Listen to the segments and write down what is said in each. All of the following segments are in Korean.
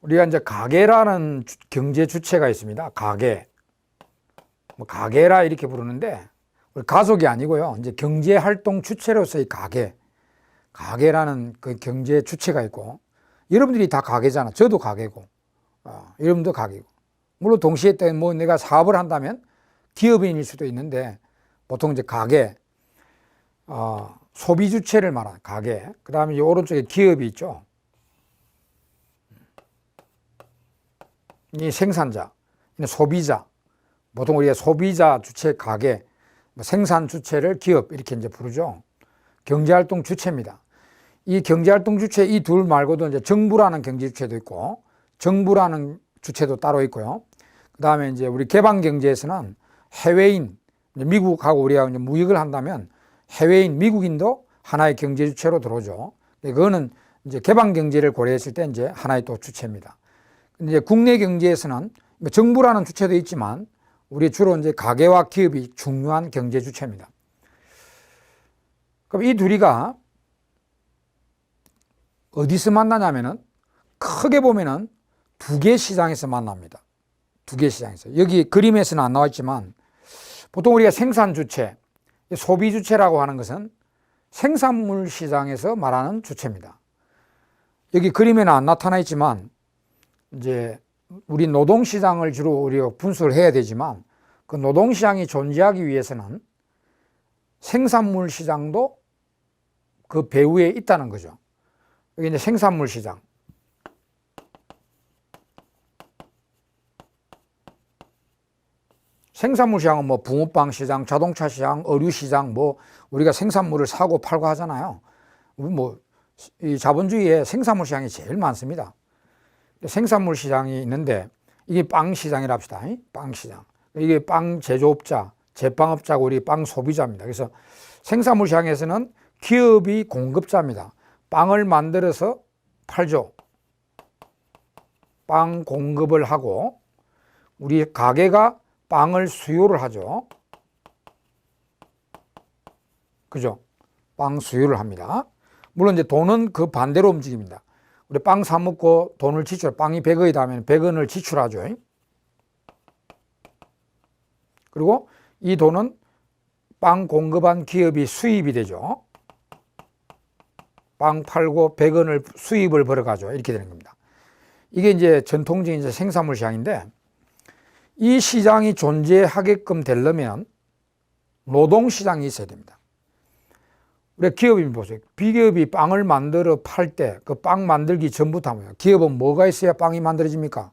우리가 이제 가계라는 경제 주체가 있습니다. 가계. 뭐 가계라 이렇게 부르는데 우리 가족이 아니고요. 이제 경제 활동 주체로서의 가계. 가계라는 그 경제 주체가 있고 여러분들이 다 가계잖아. 저도 가계고. 여러분도 가계고. 물론 동시에 뭐 내가 사업을 한다면 기업인일 수도 있는데 보통 이제 가계, 소비 주체를 말하는 가계. 그 다음에 이 오른쪽에 기업이 있죠. 이 생산자, 소비자. 보통 우리가 소비자 주체 가계, 생산 주체를 기업 이렇게 이제 부르죠. 경제활동 주체입니다. 이 경제활동 주체 이 둘 말고도 이제 정부라는 경제 주체도 있고 정부라는 주체도 따로 있고요. 그 다음에 이제 우리 개방 경제에서는 해외인, 미국하고 우리가 이제 무역을 한다면 해외인, 미국인도 하나의 경제 주체로 들어오죠. 그거는 이제 개방 경제를 고려했을 때 이제 하나의 또 주체입니다. 이제 국내 경제에서는 정부라는 주체도 있지만 우리 주로 이제 가계와 기업이 중요한 경제 주체입니다. 그럼 이 둘이가 어디서 만나냐면은 크게 보면은 두 개 시장에서 만납니다. 두 개 시장에서. 여기 그림에서는 안 나와 있지만 보통 우리가 생산 주체, 소비 주체라고 하는 것은 생산물 시장에서 말하는 주체입니다. 여기 그림에는 안 나타나 있지만 이제 우리 노동시장을 주로 우리가 분석을 해야 되지만 그 노동시장이 존재하기 위해서는 생산물 시장도 그 배후에 있다는 거죠. 여기 이제 생산물 시장. 생산물 시장은 뭐 붕어빵 시장, 자동차 시장, 의류 시장, 뭐 우리가 생산물을 사고 팔고 하잖아요. 뭐 이 자본주의에 생산물 시장이 제일 많습니다. 생산물 시장이 있는데 이게 빵 시장이라 합시다. 빵 시장. 이게 빵 제조업자, 제빵업자고 우리 빵 소비자입니다. 그래서 생산물 시장에서는 기업이 공급자입니다. 빵을 만들어서 팔죠. 빵 공급을 하고 우리 가게가 빵을 수요를 하죠. 그죠? 빵 수요를 합니다. 물론 이제 돈은 그 반대로 움직입니다. 우리 빵 사 먹고 돈을 빵이 100원이다 하면 100원을 지출하죠. 그리고 이 돈은 빵 공급한 기업이 수입이 되죠. 빵 팔고 100원을 수입을 벌어가죠. 이렇게 되는 겁니다. 이게 이제 전통적인 이제 생산물 시장인데 이 시장이 존재하게끔 되려면 노동시장이 있어야 됩니다. 우리 기업인 보세요. 비기업이 빵을 만들어 팔 때 그 빵 만들기 전부터 하면 기업은 뭐가 있어야 빵이 만들어집니까?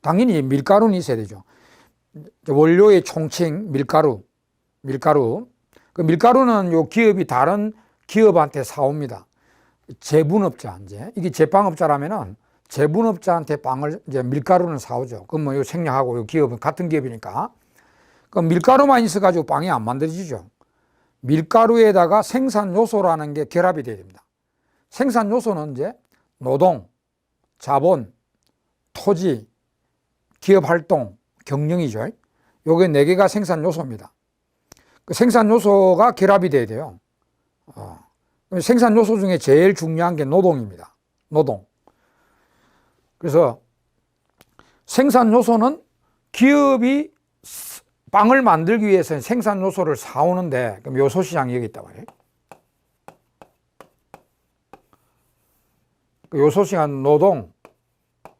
당연히 밀가루는 있어야 되죠. 원료의 총칭 밀가루. 그 밀가루는 요 기업이 다른 기업한테 사옵니다. 제분업자 이제 이게 제빵업자라면은 제분업자한테 빵을 이제 밀가루는 사오죠. 그럼 뭐 요 생략하고 요 기업은 같은 기업이니까. 그럼 밀가루만 있어가지고 빵이 안 만들어지죠. 밀가루에다가 생산 요소라는 게 결합이 돼야 됩니다. 생산 요소는 이제 노동, 자본, 토지, 기업 활동, 경영이죠. 요게 4개가 생산 요소입니다. 그 생산 요소가 결합이 돼야 돼요. 생산 요소 중에 제일 중요한 게 노동입니다. 노동. 그래서 생산 요소는 기업이 빵을 만들기 위해서는 생산 요소를 사오는데 그럼 요소 시장이 여기 있단 말이에요. 그 요소 시장은 노동,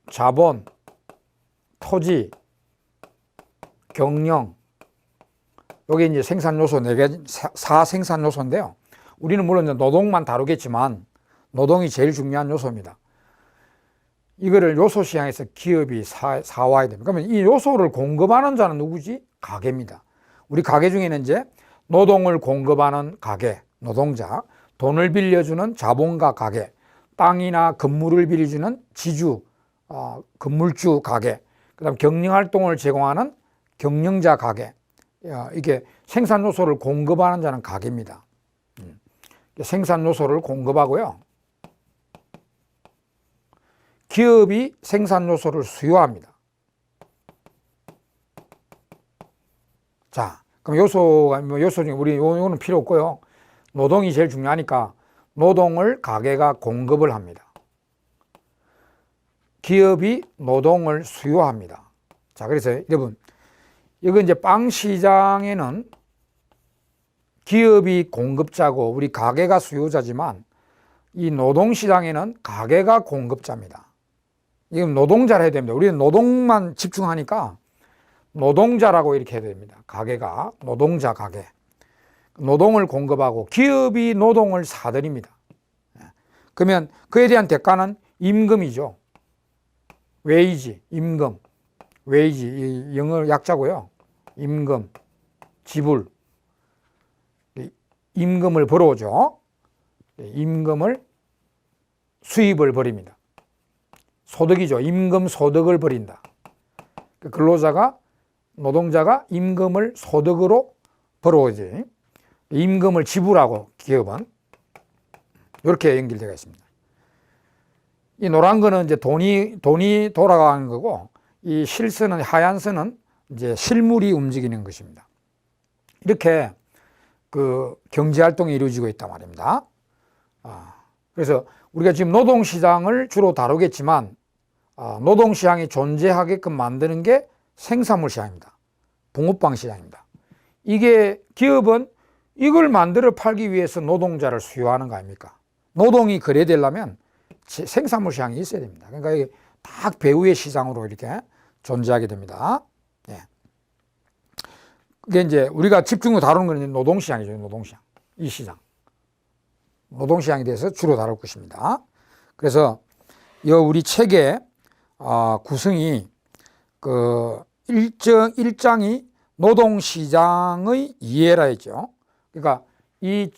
자본, 토지, 경영. 여기 이제 생산 요소 4개, 4생산 요소인데요. 우리는 물론 노동만 다루겠지만 노동이 제일 중요한 요소입니다. 이거를 요소 시장에서 기업이 사와야 됩니다. 그러면 이 요소를 공급하는 자는 누구지? 가게입니다. 우리 가게 중에는 이제 노동을 공급하는 가게, 노동자, 돈을 빌려주는 자본가 가게, 땅이나 건물을 빌려주는 지주, 건물주 가게, 그 다음 경영활동을 제공하는 경영자 가게, 이게 생산 요소를 공급하는 자는 가게입니다. 생산 요소를 공급하고요. 기업이 생산 요소를 수요합니다. 자, 그럼 요소 중에 우리 요거는 필요 없고요. 노동이 제일 중요하니까 노동을 가게가 공급을 합니다. 기업이 노동을 수요합니다. 자, 그래서 여러분, 이거 이제 빵 시장에는 기업이 공급자고 우리 가게가 수요자지만 이 노동 시장에는 가게가 공급자입니다. 이건 노동자를 해야 됩니다. 우리는 노동만 집중하니까 노동자라고 이렇게 해야 됩니다. 가게가 노동자 가게. 노동을 공급하고 기업이 노동을 사들입니다. 그러면 그에 대한 대가는 임금이죠. 웨이지, 임금. 웨이지, 이 영어 약자고요. 임금, 지불. 임금을 벌어오죠. 임금을 수입을 벌입니다. 소득이죠. 임금 소득을 벌인다. 근로자가 노동자가 임금을 소득으로 벌어오지. 임금을 지불하고 기업은 이렇게 연결되어 있습니다. 이 노란 거는 이제 돈이 돌아가는 거고, 이 실선은 하얀 선은 이제 실물이 움직이는 것입니다. 이렇게 그 경제 활동이 이루어지고 있단 말입니다. 그래서 우리가 지금 노동시장을 주로 다루겠지만 노동시장이 존재하게끔 만드는 게 생산물 시장입니다. 붕어빵 시장입니다. 이게 기업은 이걸 만들어 팔기 위해서 노동자를 수요하는 거 아닙니까? 노동이 거래되려면 생산물 시장이 있어야 됩니다. 그러니까 이게 딱 배후의 시장으로 이렇게 존재하게 됩니다. 예. 그게 이제 우리가 집중으로 다루는 건 노동시장이죠. 노동시장. 이 시장. 노동시장에 대해서 주로 다룰 것입니다. 그래서 우리 책의 구성이 그 일장이 노동시장의 이해라 했죠. 그러니까 이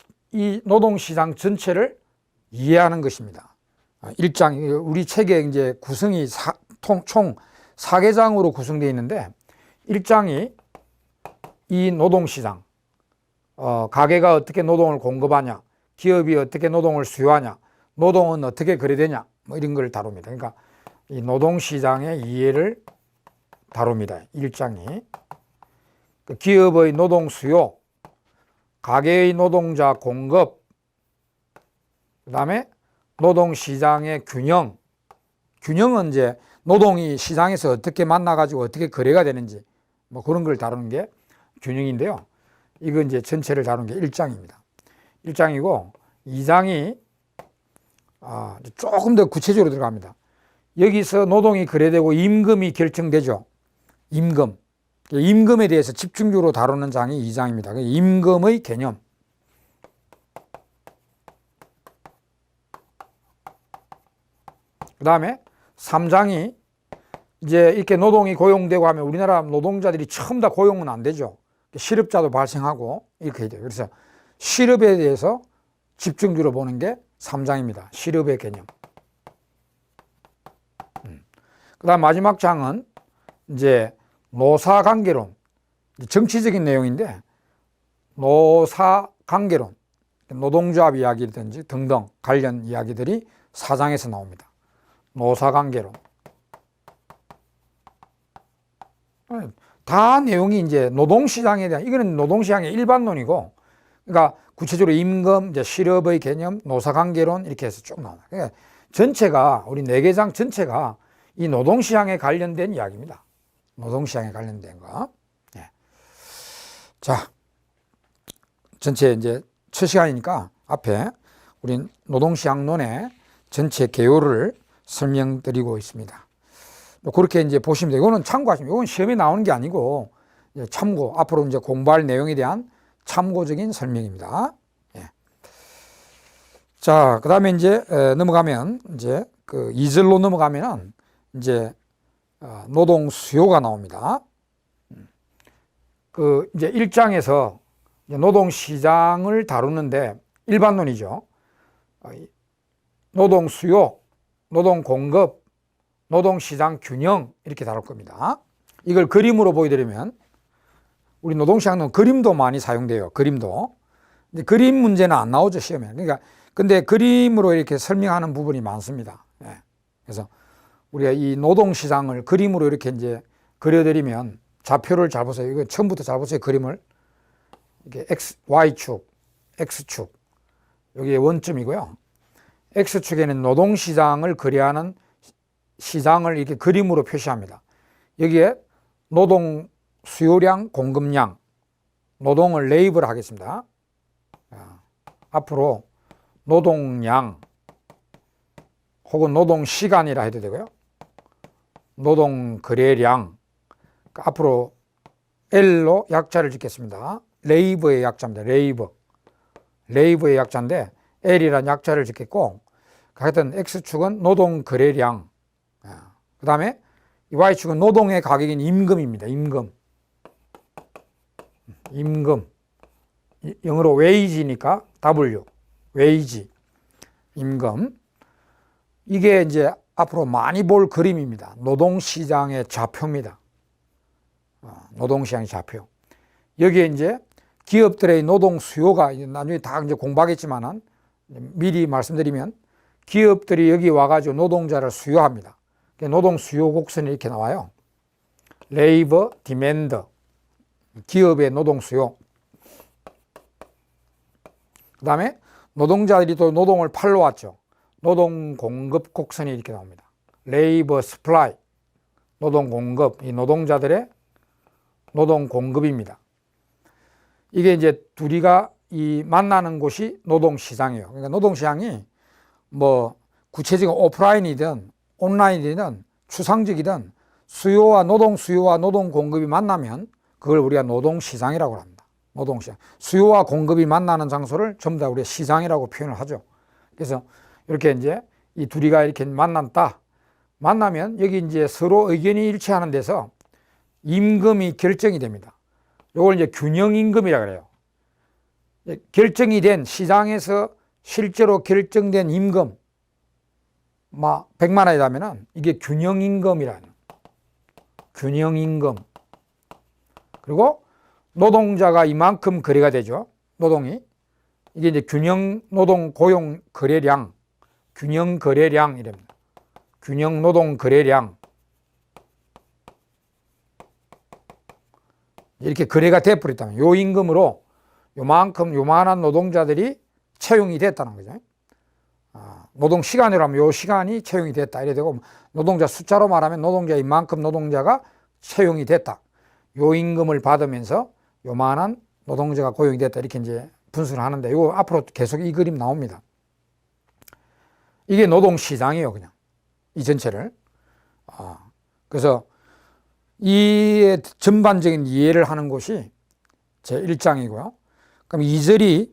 노동시장 전체를 이해하는 것입니다. 일장, 우리 책의 이제 구성이 총 4개장으로 구성되어 있는데, 1장이 이 노동시장, 가게가 어떻게 노동을 공급하냐, 기업이 어떻게 노동을 수요하냐, 노동은 어떻게 거래되냐, 뭐 이런 걸 다룹니다. 그러니까 이 노동시장의 이해를 다룹니다. 1장이. 기업의 노동 수요, 가게의 노동자 공급, 그 다음에 노동시장의 균형은 이제 노동이 시장에서 어떻게 만나가지고 어떻게 거래가 되는지 뭐 그런 걸 다루는 게 균형인데요. 이건 이제 전체를 다루는 게 1장입니다. 1장이고 2장이 조금 더 구체적으로 들어갑니다. 여기서 노동이 거래되고 임금이 결정되죠. 임금에 대해서 집중적으로 다루는 장이 2장입니다. 임금의 개념. 그 다음에 3장이 이제 이렇게 노동이 고용되고 하면 우리나라 노동자들이 처음 다 고용은 안 되죠. 실업자도 발생하고 이렇게 돼요. 그래서 실업에 대해서 집중적으로 보는 게 3장입니다. 실업의 개념. 그 다음 마지막 장은 이제 노사관계론, 정치적인 내용인데 노사관계론, 노동조합 이야기든지 등등 관련 이야기들이 4장에서 나옵니다. 노사관계론. 다 내용이 이제 노동시장에 대한, 이거는 노동시장의 일반론이고, 그러니까 구체적으로 임금, 이제 실업의 개념, 노사관계론 이렇게 해서 쭉 나옵니다. 그러니까 전체가, 우리 4개장 전체가 이 노동시장에 관련된 이야기입니다. 노동시장에 관련된 거. 예. 자, 전체 이제 첫 시간이니까 앞에 우리 노동시장론의 전체 개요를 설명드리고 있습니다. 그렇게 이제 보시면 돼요. 이거는 참고하시면, 이건 시험에 나오는 게 아니고 참고, 앞으로 이제 공부할 내용에 대한 참고적인 설명입니다. 예. 자, 그 다음에 이제 넘어가면 이제 그 2절로 넘어가면은 이제 노동 수요가 나옵니다. 그 이제 1장에서 노동 시장을 다루는데 일반론이죠. 노동 수요, 노동 공급, 노동 시장 균형 이렇게 다룰 겁니다. 이걸 그림으로 보여드리면, 우리 노동시장은 그림도 많이 사용돼요. 그림도. 근데 그림 문제는 안 나오죠, 시험에. 그러니까 근데 그림으로 이렇게 설명하는 부분이 많습니다. 예. 그래서 우리가 이 노동시장을 그림으로 이렇게 이제 그려드리면, 좌표를 잘 보세요. 이거 처음부터 잘 보세요. 그림을. 이게 Y축, X축. 여기에 원점이고요. X축에는 노동시장을 그려하는 시장을 이렇게 그림으로 표시합니다. 여기에 노동 수요량, 공급량, 노동을 레이블 하겠습니다. 앞으로 노동량 혹은 노동시간이라 해도 되고요. 노동거래량, 앞으로 L로 약자를 짓겠습니다. 레이버의 약자입니다. 레이버의 약자인데 L이라는 약자를 짓겠고, 하여튼 X축은 노동거래량, 그 다음에 Y축은 노동의 가격인 임금입니다. 임금. 영어로 wage니까 W, wage, 임금. 이게 이제 앞으로 많이 볼 그림입니다. 노동시장의 좌표입니다. 노동시장의 좌표. 여기에 이제 기업들의 노동 수요가 나중에 다 이제 공부하겠지만은 미리 말씀드리면 기업들이 여기 와가지고 노동자를 수요합니다. 노동 수요 곡선이 이렇게 나와요. 레이버 디맨드, 기업의 노동 수요. 그 다음에 노동자들이 또 노동을 팔러 왔죠. 노동 공급 곡선이 이렇게 나옵니다. 레이버 스플라이, 노동 공급, 이 노동자들의 노동 공급입니다. 이게 이제 둘이가 이 만나는 곳이 노동시장이에요. 그러니까 노동시장이 뭐 구체적인 오프라인이든 온라인이든 추상적이든 노동 수요와 노동 공급이 만나면 그걸 우리가 노동시장이라고 합니다. 노동시장. 수요와 공급이 만나는 장소를 전부 다 우리가 시장이라고 표현을 하죠. 그래서 이렇게 이제 이 둘이가 이렇게 만났다. 만나면 여기 이제 서로 의견이 일치하는 데서 임금이 결정이 됩니다. 이걸 이제 균형임금이라고 그래요. 결정이 된 시장에서 실제로 결정된 임금, 100만 원이라면은 이게 균형임금이라는 균형임금. 그리고 노동자가 이만큼 거래가 되죠. 노동이. 이게 이제 균형 노동 고용 거래량, 균형 거래량 이랍니다. 균형 노동 거래량. 이렇게 거래가 돼버렸다면 요 임금으로 요만한 노동자들이 채용이 됐다는 거죠. 노동 시간으로 하면 요 시간이 채용이 됐다 이래 되고, 노동자 숫자로 말하면 노동자 이만큼 노동자가 채용이 됐다. 요 임금을 받으면서 요만한 노동자가 고용이 됐다 이렇게 이제 분수를 하는데, 요 앞으로 계속 이 그림 나옵니다. 이게 노동시장이에요. 그냥 이 전체를. 그래서 이 전반적인 이해를 하는 곳이 제1장이고요. 그럼 2절이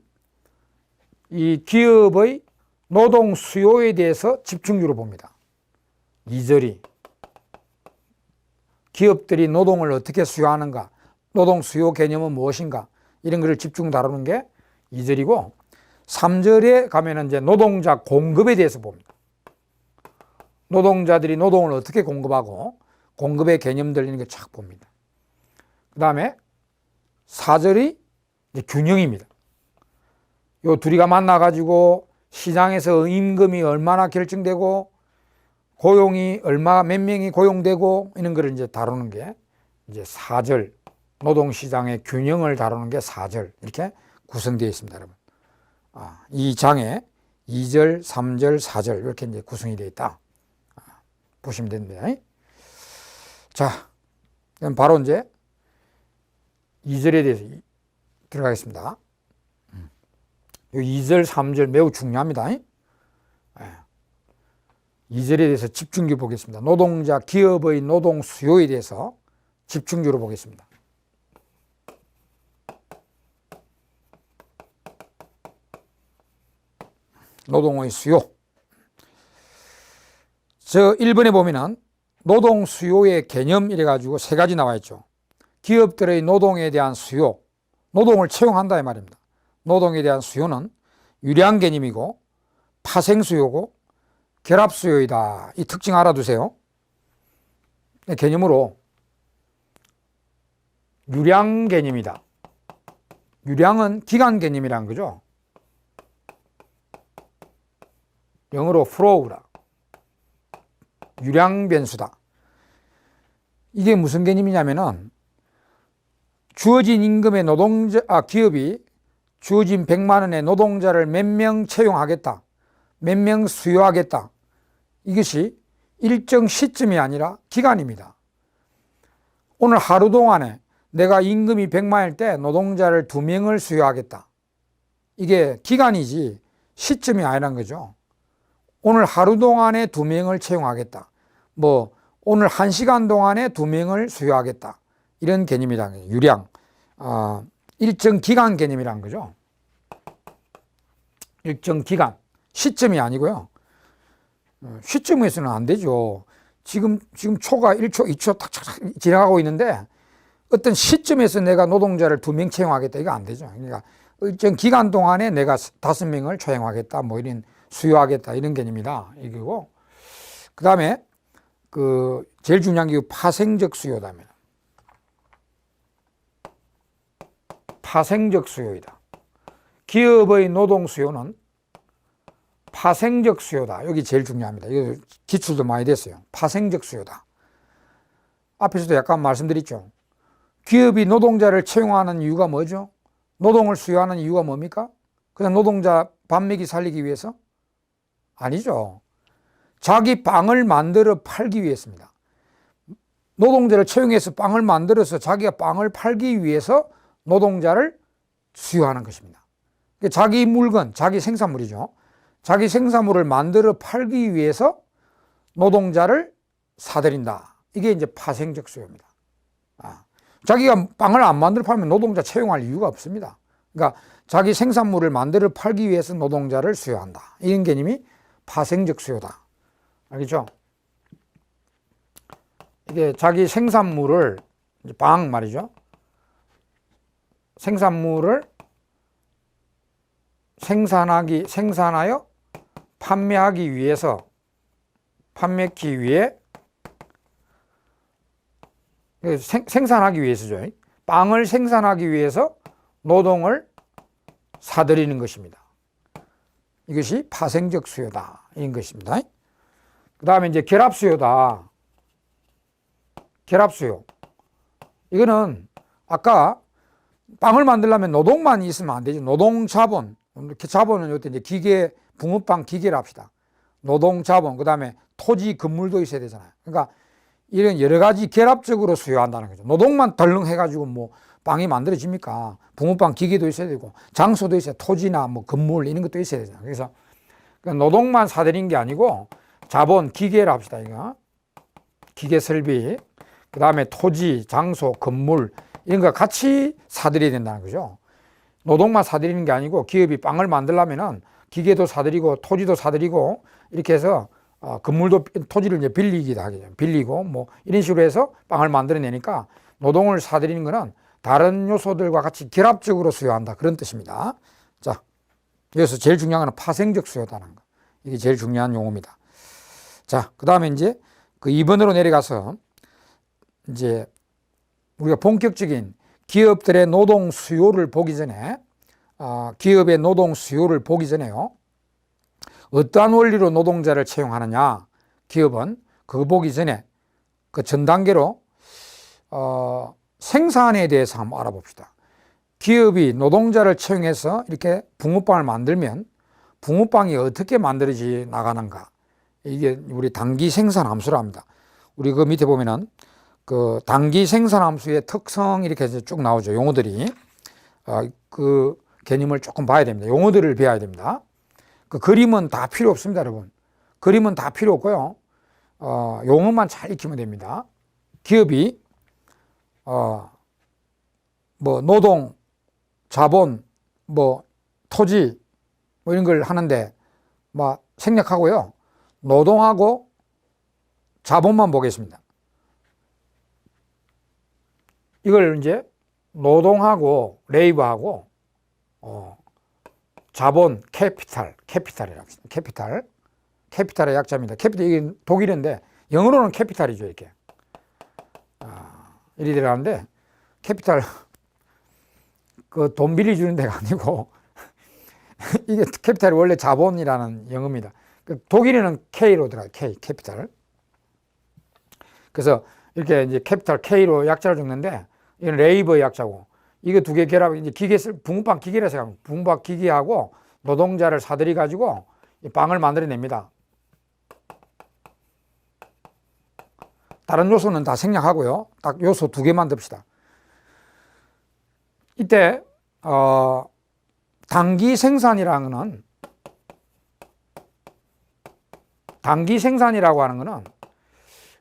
이 기업의 노동 수요에 대해서 집중적으로 봅니다. 2절이 기업들이 노동을 어떻게 수요하는가, 노동 수요 개념은 무엇인가, 이런 것을 집중 다루는 게 2절이고, 3절에 가면은 이제 노동자 공급에 대해서 봅니다. 노동자들이 노동을 어떻게 공급하고 공급의 개념들 이런 게 쫙 봅니다. 그 다음에 4절이 이제 균형입니다. 요 둘이가 만나가지고 시장에서 임금이 얼마나 결정되고 고용이 몇 명이 고용되고 이런 거를 이제 다루는 게 이제 4절, 노동시장의 균형을 다루는 게 4절 이렇게 구성되어 있습니다, 여러분. 이 장에 2절, 3절, 4절 이렇게 이제 구성이 되어 있다. 보시면 됩니다. 자, 그럼 바로 이제 2절에 대해서 들어가겠습니다. 이 2절, 3절 매우 중요합니다. 2절에 대해서 집중적으로 보겠습니다. 노동자, 기업의 노동 수요에 대해서 집중적으로 보겠습니다. 노동의 수요. 저 1번에 보면은 노동 수요의 개념 이래가지고 3가지 나와 있죠. 기업들의 노동에 대한 수요, 노동을 채용한다 이 말입니다. 노동에 대한 수요는 유량 개념이고 파생 수요고 결합 수요이다. 이 특징 알아두세요. 개념으로 유량 개념이다. 유량은 기간 개념이라는 거죠. 영어로 flow라. 유량 변수다. 이게 무슨 개념이냐면은 주어진 임금의 기업이 주어진 100만 원의 노동자를 몇 명 채용하겠다, 몇 명 수요하겠다. 이것이 일정 시점이 아니라 기간입니다. 오늘 하루 동안에 내가 임금이 100만일 때 노동자를 2명을 수요하겠다. 이게 기간이지 시점이 아니란 거죠. 오늘 하루 동안에 2명을 채용하겠다. 뭐 오늘 1시간 동안에 2명을 수요하겠다. 이런 개념이라는 거예요. 유량. 일정 기간 개념이라는 거죠. 일정 기간. 시점이 아니고요. 시점에서는 안 되죠. 지금 초가 1초, 2초 딱 지나가고 있는데 어떤 시점에서 내가 노동자를 2명 채용하겠다. 이거 안 되죠. 그러니까 일정 기간 동안에 내가 5명을 채용하겠다. 뭐 이런 수요하겠다. 이런 개념이다. 이거고. 그 다음에 제일 중요한 게 파생적 수요다면. 파생적 수요이다. 기업의 노동 수요는 파생적 수요다. 여기 제일 중요합니다. 이거 기출도 많이 됐어요. 파생적 수요다. 앞에서도 약간 말씀드렸죠. 기업이 노동자를 채용하는 이유가 뭐죠? 노동을 수요하는 이유가 뭡니까? 그냥 노동자 밥 먹이 살리기 위해서? 아니죠. 자기 빵을 만들어 팔기 위해서입니다. 노동자를 채용해서 빵을 만들어서 자기가 빵을 팔기 위해서 노동자를 수요하는 것입니다. 자기 물건, 자기 생산물이죠. 자기 생산물을 만들어 팔기 위해서 노동자를 사들인다. 이게 이제 파생적 수요입니다. 자기가 빵을 안 만들어 팔면 노동자 채용할 이유가 없습니다. 그러니까 자기 생산물을 만들어 팔기 위해서 노동자를 수요한다. 이런 개념이 파생적 수요다. 알겠죠? 이게 자기 생산물을, 빵 말이죠. 생산물을 생산하여 판매하기 위해서, 판매하기 위해, 생산하기 위해서죠. 빵을 생산하기 위해서 노동을 사들이는 것입니다. 이것이 파생적 수요다. 이런 것입니다. 그 다음에 이제 결합수요다. 결합수요. 이거는 아까 빵을 만들려면 노동만 있으면 안 되죠. 노동자본. 이렇게 자본은 요때 이제 기계, 붕어빵 기계를 합시다. 노동자본, 그 다음에 토지, 건물도 있어야 되잖아요. 그러니까 이런 여러 가지 결합적으로 수요한다는 거죠. 노동만 덜렁 해가지고 뭐 빵이 만들어집니까? 붕어빵 기계도 있어야 되고, 장소도 있어야, 토지나 뭐 건물 이런 것도 있어야 되잖아요. 그래서 노동만 사들인 게 아니고 자본, 기계를 합시다. 이거 기계 설비, 그 다음에 토지, 장소, 건물 이런 거 같이 사들여야 된다는 거죠. 노동만 사들이는 게 아니고 기업이 빵을 만들려면은 기계도 사들이고 토지도 사들이고 이렇게 해서 건물도, 토지를 이제 빌리기도 하겠죠. 빌리고 뭐 이런 식으로 해서 빵을 만들어내니까 노동을 사들이는 거는 다른 요소들과 같이 결합적으로 수요한다. 그런 뜻입니다. 자, 여기서 제일 중요한 건 파생적 수요다는 거. 이게 제일 중요한 용어입니다. 자, 그 다음에 이제 그 2번으로 내려가서 이제 우리가 본격적인 기업들의 노동 수요를 보기 전에, 기업의 노동 수요를 보기 전에요. 어떠한 원리로 노동자를 채용하느냐, 기업은 그거 보기 전에 그 전 단계로 생산에 대해서 한번 알아봅시다. 기업이 노동자를 채용해서 이렇게 붕어빵을 만들면 붕어빵이 어떻게 만들어지 나가는가, 이게 우리 단기 생산 함수라 합니다. 우리 그 밑에 보면은 그 단기 생산 함수의 특성 이렇게 해서 쭉 나오죠. 용어들이. 그 개념을 조금 봐야 됩니다. 용어들을 배워야 됩니다. 그 그림은 다 필요 없습니다, 여러분. 그림은 다 필요 없고요. 용어만 잘 익히면 됩니다. 기업이 뭐 노동, 자본, 뭐 토지 뭐 이런 걸 하는데 뭐 생략하고요. 노동하고 자본만 보겠습니다. 이걸 이제 노동하고 레이버하고 자본, 캐피탈이라고 합니다. 캐피탈의 약자입니다. 캐피탈, 이게 독일인데 영어로는 캐피탈이죠. 이렇게 이리 들어가는데 캐피탈 그 돈 빌려주는 데가 아니고 이게 캐피탈이 원래 자본이라는 영어입니다. 독일에는 K로 들어가요. 캐피탈. 그래서 이렇게 이제 캐피탈 K로 약자를 적는데 이건 레이버 약자고, 이거 두 개 결합, 이제 붕어빵 기계라 생각하면 붕어빵 기계하고 노동자를 사들이 가지고 빵을 만들어냅니다. 다른 요소는 다 생략하고요. 딱 요소 2개만 듭시다. 이때 단기 생산이라고 하는 거는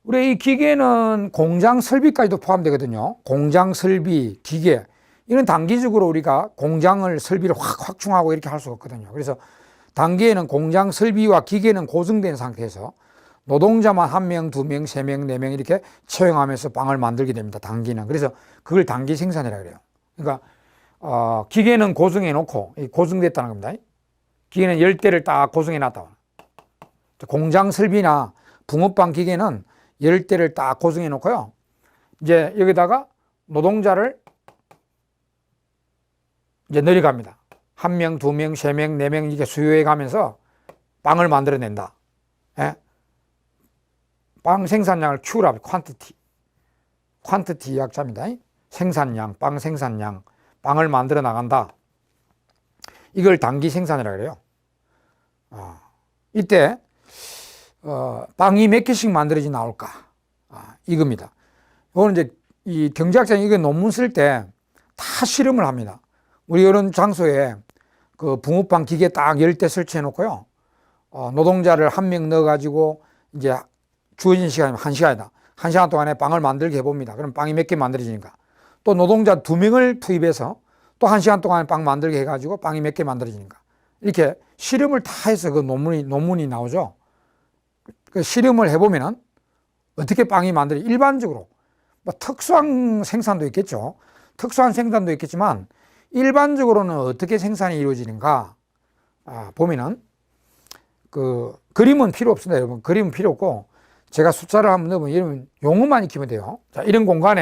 우리 이 기계는 공장 설비까지도 포함되거든요. 공장 설비, 기계 이런 단기적으로 우리가 공장을 설비를 확충하고 이렇게 할 수가 없거든요. 그래서 단기에는 공장 설비와 기계는 고정된 상태에서 노동자만 1명, 2명, 3명, 4명 이렇게 채용하면서 빵을 만들게 됩니다. 단기는. 그래서 그걸 단기 생산이라고 그래요. 그러니까 기계는 고정해 놓고 고정됐다는 겁니다. 기계는 열대를 딱 고정해 놨다. 공장 설비나 붕어빵 기계는 열대를 딱 고정해 놓고요. 이제 여기다가 노동자를 이제 내려갑니다. 1명, 2명, 3명, 4명 이렇게 수요해 가면서 빵을 만들어낸다. 예? 빵 생산량을 Q라고 퀀티티 약자입니다. 생산량, 빵 생산량, 빵을 만들어 나간다. 이걸 단기 생산이라고 그래요. 이때 빵이 몇 개씩 만들어지 나올까? 이겁니다. 이거는 이제 이 경제학자는 이거 논문 쓸 때 다 실험을 합니다. 우리 이런 장소에 그 붕어빵 기계 딱 10대 설치해 놓고요. 노동자를 1명 넣어가지고 이제 주어진 시간이면 1시간이다. 1시간 동안에 빵을 만들게 해봅니다. 그럼 빵이 몇 개 만들어지니까. 또 노동자 2명을 투입해서 또 1시간 동안에 빵 만들게 해가지고 빵이 몇 개 만들어지니까. 이렇게 실험을 다 해서 그 논문이 나오죠. 그 실험을 해보면은 어떻게 빵이 일반적으로 뭐 특수한 생산도 있겠죠. 특수한 생산도 있겠지만 일반적으로는 어떻게 생산이 이루어지는가 보면은 그 그림은 필요 없습니다. 여러분 그림은 필요 없고 제가 숫자를 한번 넣으면 이런 용어만 익히면 돼요. 자, 이런 공간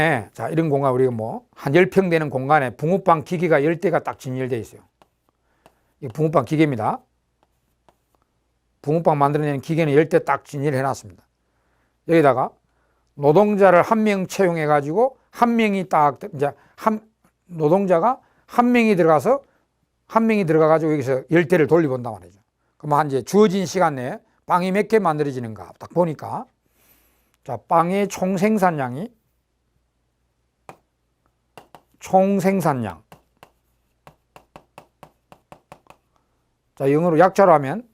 우리가 뭐 한 10평 되는 공간에 붕어빵 기계가 10대가 딱 진열되어 있어요. 이 붕어빵 기계입니다. 붕어빵 만들어내는 기계는 10대 딱 진열해 놨습니다. 여기다가 노동자를 1명 채용해 가지고 1명이 딱 이제 노동자가 1명이 들어가 가지고 여기서 10대를 돌려본단 말이죠. 그럼 한 이제 주어진 시간 내에 빵이 몇 개 만들어지는가 딱 보니까 자, 빵의 총 생산량 자, 영어로 약자로 하면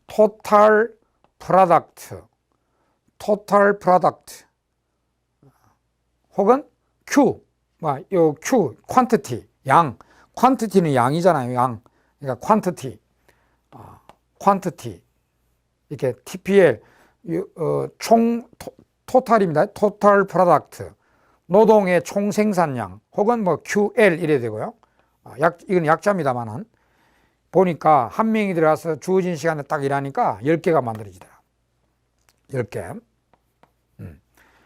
total product 혹은 Q 요 Q quantity quantity는 양이잖아요. 양. 그러니까 quantity 이렇게 TPL 총 토탈입니다. total product 노동의 총 생산량 혹은 뭐 QL 이래 되고요. 이건 약자입니다만은 보니까 1명이 들어가서 주어진 시간에 딱 일하니까 10개가 만들어지더라. 10개.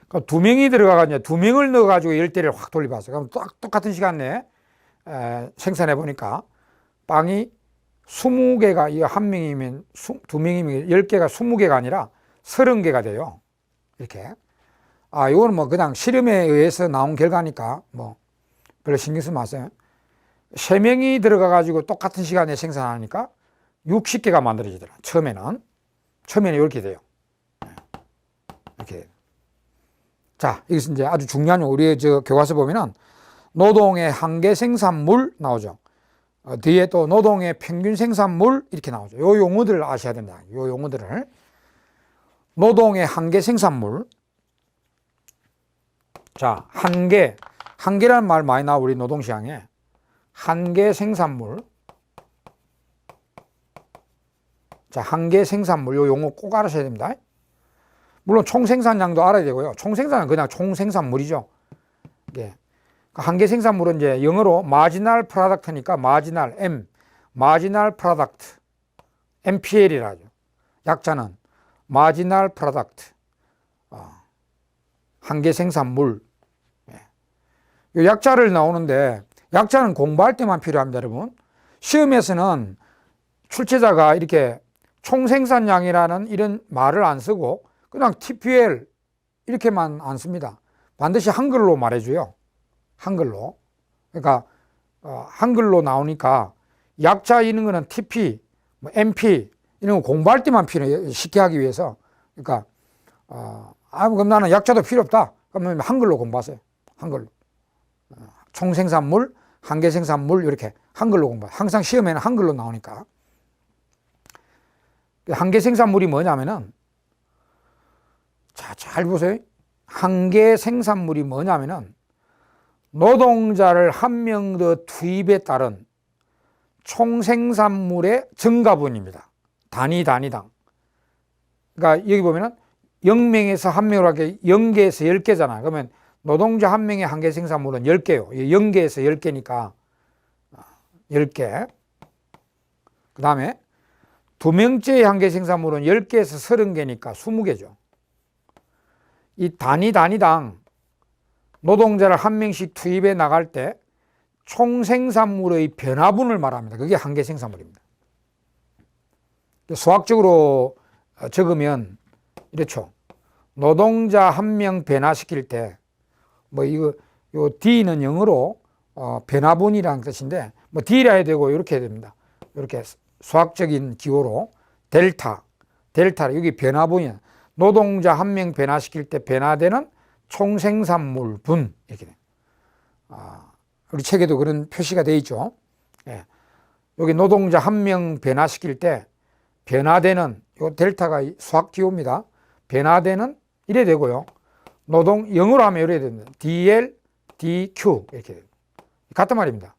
그럼 2명이 들어가가지고 2명을 넣어가지고 10대를 확 돌려봤어요. 그럼 똑같은 시간 내에 생산해 보니까 빵이 20개가, 이 1명이면 2명이면 10개가 20개가 아니라 30개가 돼요. 이렇게. 이거는 뭐 그냥 실험에 의해서 나온 결과니까 뭐 별로 신경 쓰지 마세요. 3명이 들어가가지고 똑같은 시간에 생산하니까 60개가 만들어지더라. 처음에는 이렇게 돼요. 이렇게. 자, 여기서 이제 아주 중요한 우리 교과서 보면은 노동의 한계 생산물 나오죠. 뒤에 또 노동의 평균 생산물 이렇게 나오죠. 요 용어들을 아셔야 된다. 요 용어들을. 노동의 한계 생산물. 자, 한계라는 말 많이 나와 우리 노동시장에. 한계 생산물. 자, 한계 생산물 요 용어 꼭 알아셔야 됩니다. 물론 총 생산량도 알아야 되고요. 총 생산은 그냥 총 생산물이죠. 예. 한계 생산물은 이제 영어로 marginal product니까 marginal product, MPL이라 하죠. 약자는 marginal product, 한계 생산물. 이 약자를 나오는데 약자는 공부할 때만 필요합니다, 여러분. 시험에서는 출제자가 이렇게 총 생산량이라는 이런 말을 안 쓰고 그냥 TPL 이렇게만 안 씁니다. 반드시 한글로 말해줘요. 한글로. 그러니까 한글로 나오니까 약자 이런 거는 TP, 뭐 MP 이런 거 공부할 때만 필요해요. 쉽게 하기 위해서. 그러니까 그럼 나는 약자도 필요 없다. 그러면 한글로 공부하세요. 한글로. 총생산물, 한계생산물 이렇게 한글로 공부해요. 항상 시험에는 한글로 나오니까. 한계생산물이 뭐냐면은, 자, 잘 보세요. 한계생산물이 뭐냐면은 노동자를 한 명 더 투입에 따른 총생산물의 증가분입니다. 단위당. 그러니까 여기 보면은 0명에서 1명으로 하게 0개에서 10개잖아. 그러면 노동자 한 명의 한계 생산물은 10개요. 0개에서 10개니까 10개. 그 다음에 2명째의 한계 생산물은 10개에서 30개니까 20개죠. 이 단위당 노동자를 한 명씩 투입해 나갈 때 총생산물의 변화분을 말합니다. 그게 한계 생산물입니다. 수학적으로 적으면 이렇죠. 노동자 한 명 변화시킬 때, 요 D는 영어로 변화분이라는 뜻인데, D라 해야 되고, 이렇게 해야 됩니다. 이렇게 수학적인 기호로 델타, 여기 변화분이야. 노동자 한 명 변화시킬 때 변화되는 총생산물 분, 이렇게 돼요. 우리 책에도 그런 표시가 되어 있죠. 예. 여기 노동자 한 명 변화시킬 때 변화되는, 요 델타가 수학 기호입니다. 변화되는 이래 되고요. 영어로 하면 이래 됩니다. DL, DQ 이렇게 돼요. 같은 말입니다.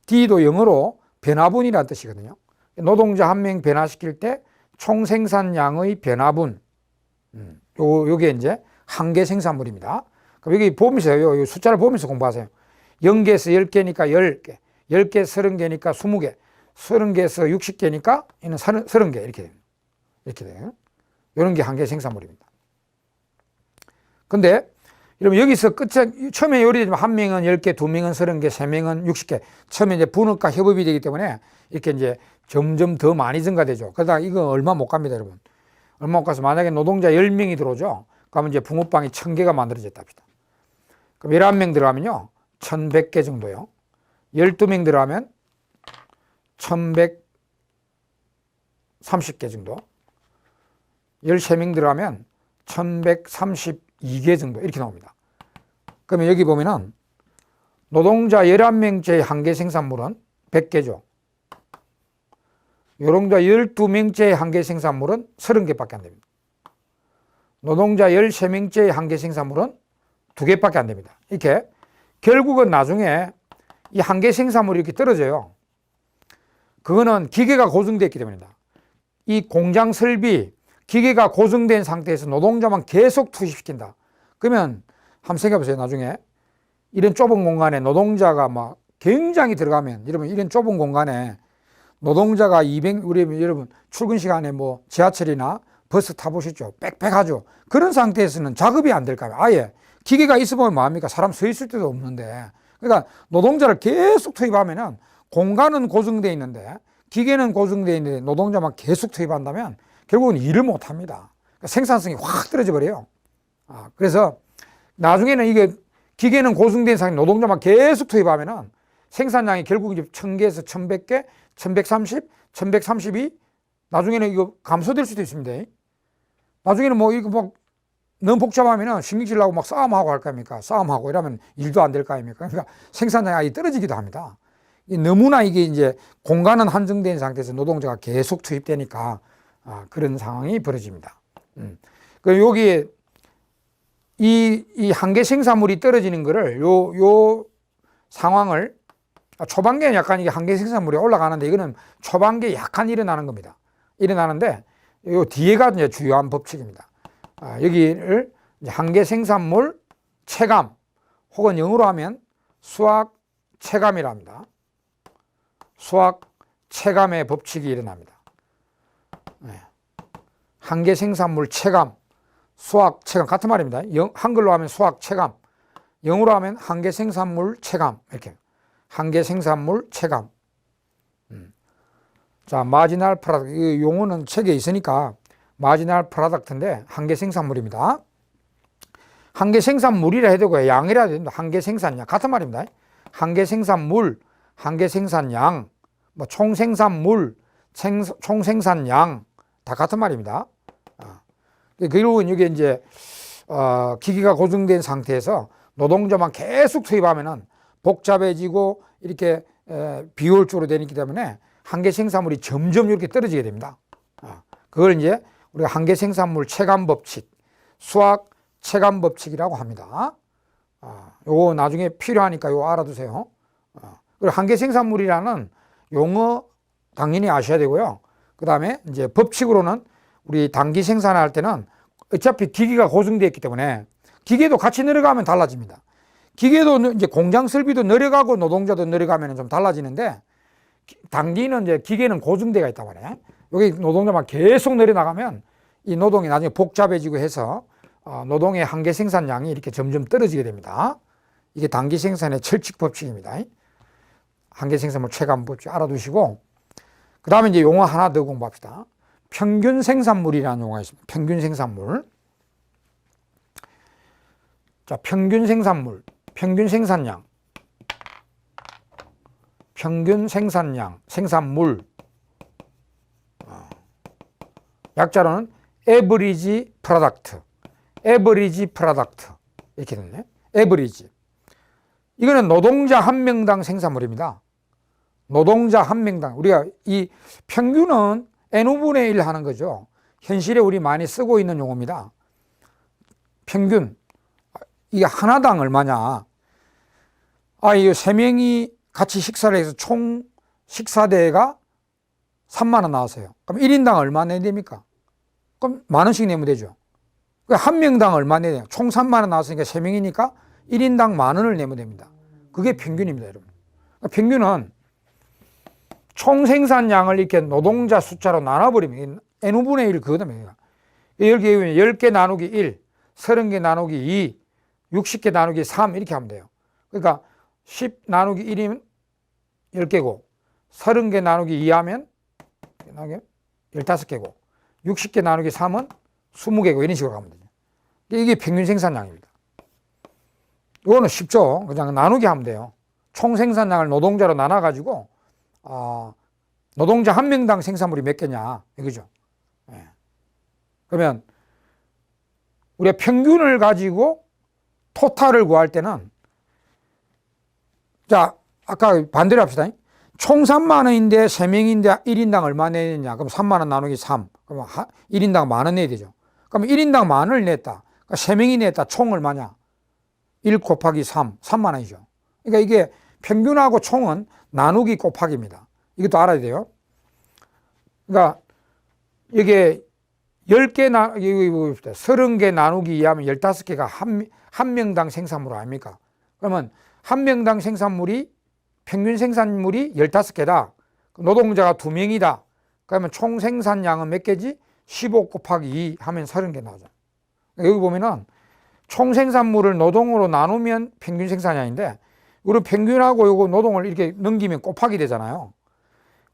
D도 영어로 변화분이라는 뜻이거든요. 노동자 한 명 변화시킬 때 총생산량의 변화분. 요게 이제 한계 생산물입니다. 그럼 여기 보면서, 요 숫자를 보면서 공부하세요. 0개에서 10개니까 10개, 10개에서 30개니까 20개, 30개에서 60개니까 이는 30개 이렇게 됩니다. 이렇게 돼요. 이런 게 한계 생산물입니다. 근데 여러분 여기서 끝에 처음에 요리되지만 한 명은 10개, 두 명은 30개, 세 명은 60개. 처음에 이제 분업과 협업이 되기 때문에 이렇게 이제 점점 더 많이 증가되죠. 그러다가 이거 얼마 못 갑니다, 여러분. 얼마 못 가서 만약에 노동자 10명이 들어오죠. 그러면 이제 붕어빵이 1000개가 만들어졌답니다. 그럼 11명 들어가면요. 1100개 정도요. 12명 들어가면 1130개 정도. 13명 들어가면 1132개 정도 이렇게 나옵니다. 그러면 여기 보면은 노동자 11명째의 한계 생산물은 100개죠. 노동자 12명째의 한계 생산물은 30개밖에 안 됩니다. 노동자 13명째의 한계 생산물은 2개밖에 안 됩니다. 이렇게 결국은 나중에 이 한계 생산물이 이렇게 떨어져요. 그거는 기계가 고정되어 있기 때문입니다. 이 공장 설비, 기계가 고정된 상태에서 노동자만 계속 투입시킨다. 그러면 한번 생각해 보세요. 나중에 이런 좁은 공간에 노동자가 막 굉장히 들어가면, 여러분 이런 좁은 공간에 노동자가 200, 우리 여러분 출근 시간에 뭐 지하철이나 버스 타보셨죠? 빽빽하죠? 그런 상태에서는 작업이 안 될까요? 아예 기계가 있어보면 뭐합니까? 사람 서 있을 때도 없는데. 그러니까 노동자를 계속 투입하면은 공간은 고정되어 있는데 기계는 고정되어 있는데 노동자만 계속 투입한다면 결국은 일을 못 합니다. 그러니까 생산성이 확 떨어져 버려요. 그래서 나중에는 이게 기계는 고정된 상태 노동자만 계속 투입하면은 생산량이 결국 이제 1000개에서 1100개, 1130, 1132 나중에는 이거 감소될 수도 있습니다. 나중에는 뭐 이거 막 너무 복잡하면은 신경질 나고 막 싸움하고 할 거 아닙니까? 싸움하고 이러면 일도 안 될 거 아닙니까? 그러니까 생산량이 아예 떨어지기도 합니다. 너무나 이게 이제 공간은 한정된 상태에서 노동자가 계속 투입되니까 그런 상황이 벌어집니다. 그 여기 이 한계 생산물이 떨어지는 거를 요 상황을 초반기에는 약간 이게 한계 생산물이 올라가는데 이거는 초반기에 약간 일어나는 겁니다. 일어나는데 요 뒤에가 이제 주요한 법칙입니다. 여기를 이제 한계 생산물 체감 혹은 영어로 하면 수학 체감이라 합니다. 수학 체감의 법칙이 일어납니다. 한계 생산물 체감, 수학 체감 같은 말입니다. 한글로 하면 수학 체감, 영어로 하면 한계 생산물 체감 이렇게 한계 생산물 체감. 자, 마지널 프로덕트 이 용어는 책에 있으니까 마지널 프로덕트인데 한계 생산물입니다. 한계 생산물이라 해도 되고 양이라 해도 됩니다. 한계 생산량 같은 말입니다. 한계 생산물, 한계 생산량, 뭐 총생산물, 총생산량 다 같은 말입니다. 그리고 이게 이제 기기가 고정된 상태에서 노동자만 계속 투입하면은 복잡해지고 이렇게 비효율적으로 되기 때문에 한계 생산물이 점점 이렇게 떨어지게 됩니다. 그걸 이제 우리가 한계 생산물 체감 법칙, 수학 체감 법칙이라고 합니다. 요거 나중에 필요하니까 요거 알아두세요. 그리고 한계 생산물이라는 용어 당연히 아셔야 되고요. 그 다음에 이제 법칙으로는 우리 단기 생산할 때는 어차피 기기가 고정되어 있기 때문에 기계도 같이 내려가면 달라집니다. 기계도 이제 공장 설비도 내려가고 노동자도 내려가면 좀 달라지는데 단기는 이제 기계는 고정되어 있단 말이에요. 여기 노동자만 계속 내려나가면 이 노동이 나중에 복잡해지고 해서 노동의 한계 생산량이 이렇게 점점 떨어지게 됩니다. 이게 단기 생산의 철칙 법칙입니다. 한계 생산물 체감 법칙 알아두시고, 그 다음에 이제 용어 하나 더 공부합시다. 평균 생산물이라는 용어가 있습니다. 평균 생산물. 자, 평균 생산물, 평균 생산량, 평균 생산량, 생산물. 약자로는 average product, average product 이렇게 되네. average. 이거는 노동자 한 명당 생산물입니다. 노동자 한 명당. 우리가 이 평균은 n분의 1 하는 거죠. 현실에 우리 많이 쓰고 있는 용어입니다. 평균. 이게 하나당 얼마냐. 이 3명이 같이 식사를 해서 총 식사대가 3만 원 나왔어요. 그럼 1인당 얼마 내야 됩니까? 그럼 만 원씩 내면 되죠. 한 명당 얼마 내야 돼요? 총 3만 원 나왔으니까 3명이니까 1인당 만 원을 내면 됩니다. 그게 평균입니다, 여러분. 평균은 총 생산량을 이렇게 노동자 숫자로 나눠버리면 n분의 1 그거답니다. 10개 나누기 1, 30개 나누기 2, 60개 나누기 3 이렇게 하면 돼요. 그러니까 10 나누기 1이면 10개고 30개 나누기 2 하면 15개고 60개 나누기 3은 20개고 이런 식으로 가면 되죠. 이게 평균 생산량입니다. 이거는 쉽죠. 그냥 나누기 하면 돼요. 총 생산량을 노동자로 나눠가지고 노동자 한 명당 생산물이 몇 개냐 이거죠. 그러면 우리가 평균을 가지고 토탈을 구할 때는, 자, 아까 반대로 합시다. 총 3만 원인데 3명인데 1인당 얼마 내야 되냐? 그럼 3만 원 나누기 3. 그럼 1인당 만 원 내야 되죠. 그럼 1인당 만 원을 냈다. 그러니까 3명이 냈다. 총 얼마냐? 1 곱하기 3, 3만 원이죠. 그러니까 이게 평균하고 총은 나누기 곱하기입니다. 이것도 알아야 돼요. 그러니까 이게 30개 나누기 2 하면 15개가 한 명당 생산물 아닙니까? 그러면 한 명당 생산물이 평균 생산물이 15개다. 노동자가 2명이다. 그러면 총 생산량은 몇 개지? 15 곱하기 2 하면 30개 나오죠. 여기 보면은 총 생산물을 노동으로 나누면 평균 생산량인데, 우리 평균하고 요거 노동을 이렇게 넘기면 곱하기 되잖아요.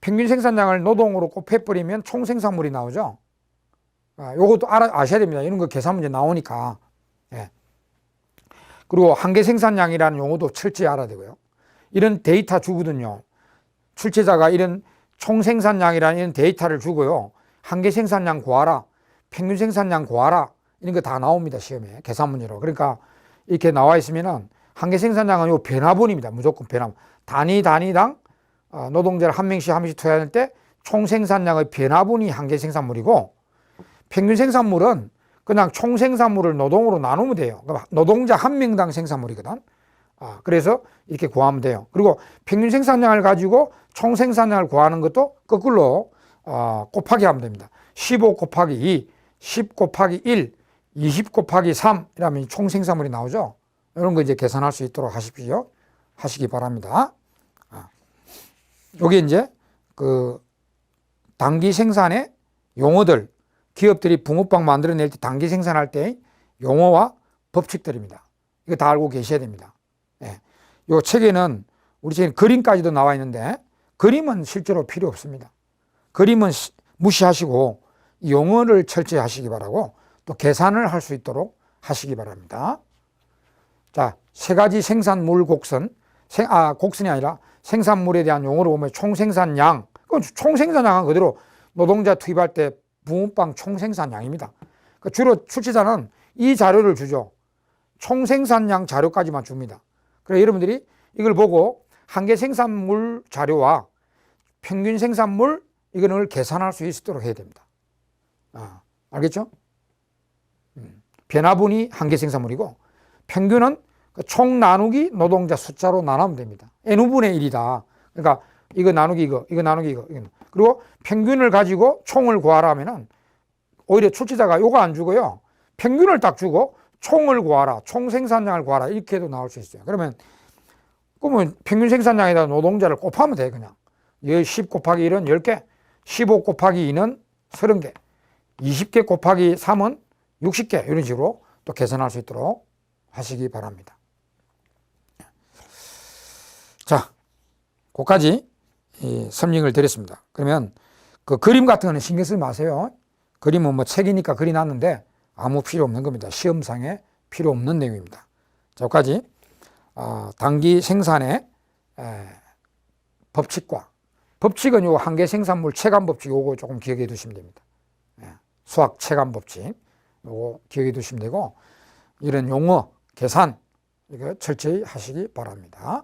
평균 생산량을 노동으로 곱해버리면 총 생산물이 나오죠. 요것도 아셔야 됩니다. 이런 거 계산 문제 나오니까. 그리고 한계 생산량이라는 용어도 철저히 알아야 되고요. 이런 데이터 주거든요. 출제자가 이런 총 생산량이라는 이런 데이터를 주고요. 한계 생산량 구하라, 평균 생산량 구하라, 이런 거 다 나옵니다. 시험에 계산 문제로. 그러니까 이렇게 나와 있으면은 한계 생산량은 요 변화분입니다. 무조건 변화분. 단위당 노동자를 한 명씩 투여할 때 총 생산량의 변화분이 한계 생산물이고, 평균 생산물은 그냥 총 생산물을 노동으로 나누면 돼요. 그러니까 노동자 한 명당 생산물이거든. 그래서 이렇게 구하면 돼요. 그리고 평균 생산량을 가지고 총 생산량을 구하는 것도 거꾸로 곱하기 하면 됩니다. 15 곱하기 2, 10 곱하기 1, 20 곱하기 3 이러면 총 생산물이 나오죠. 이런 거 이제 계산할 수 있도록 하시기 바랍니다. 여기 이제 그 단기 생산의 용어들, 기업들이 붕어빵 만들어낼 때 단기 생산할 때 용어와 법칙들입니다. 이거 다 알고 계셔야 됩니다. 이 책에는 우리 책에 그림까지도 나와 있는데, 그림은 실제로 필요 없습니다. 그림은 무시하시고 용어를 철저히 하시기 바라고, 또 계산을 할 수 있도록 하시기 바랍니다. 자, 3가지 생산물 곡선, 곡선이 아니라 생산물에 대한 용어로 보면 총생산량, 그건 총생산량은 그대로 노동자 투입할 때 붕어빵 총생산량입니다. 주로 출제자는 이 자료를 주죠. 총 생산량 자료까지만 줍니다. 그래서 여러분들이 이걸 보고 한계 생산물 자료와 평균 생산물 이거를 계산할 수 있도록 해야 됩니다. 알겠죠? 변화분이 한계 생산물이고 평균은 총 나누기 노동자 숫자로 나누면 됩니다. n분의 1이다. 그러니까 이거 나누기 이거 나누기 이거. 그리고 평균을 가지고 총을 구하라 하면은 오히려 출제자가 요거 안 주고요. 평균을 딱 주고 총을 구하라, 총 생산량을 구하라 이렇게 해도 나올 수 있어요. 그러면 평균 생산량에다 노동자를 곱하면 돼 그냥. 10 곱하기 1은 10개, 15 곱하기 2는 30개, 20개 곱하기 3은 60개 이런 식으로 또 계산할 수 있도록 하시기 바랍니다. 자, 그까지 설명을 드렸습니다. 그러면 그 그림 같은 거는 신경 쓰지 마세요. 그림은 뭐 책이니까 그려놨는데 아무 필요 없는 겁니다. 시험상에 필요 없는 내용입니다. 자, 여기까지 단기 생산의 법칙과 법칙은 요 한계 생산물 체감 법칙 요거 조금 기억해 두시면 됩니다. 수학 체감 법칙 요거 기억해 두시면 되고 이런 용어 계산 이거 철저히 하시기 바랍니다.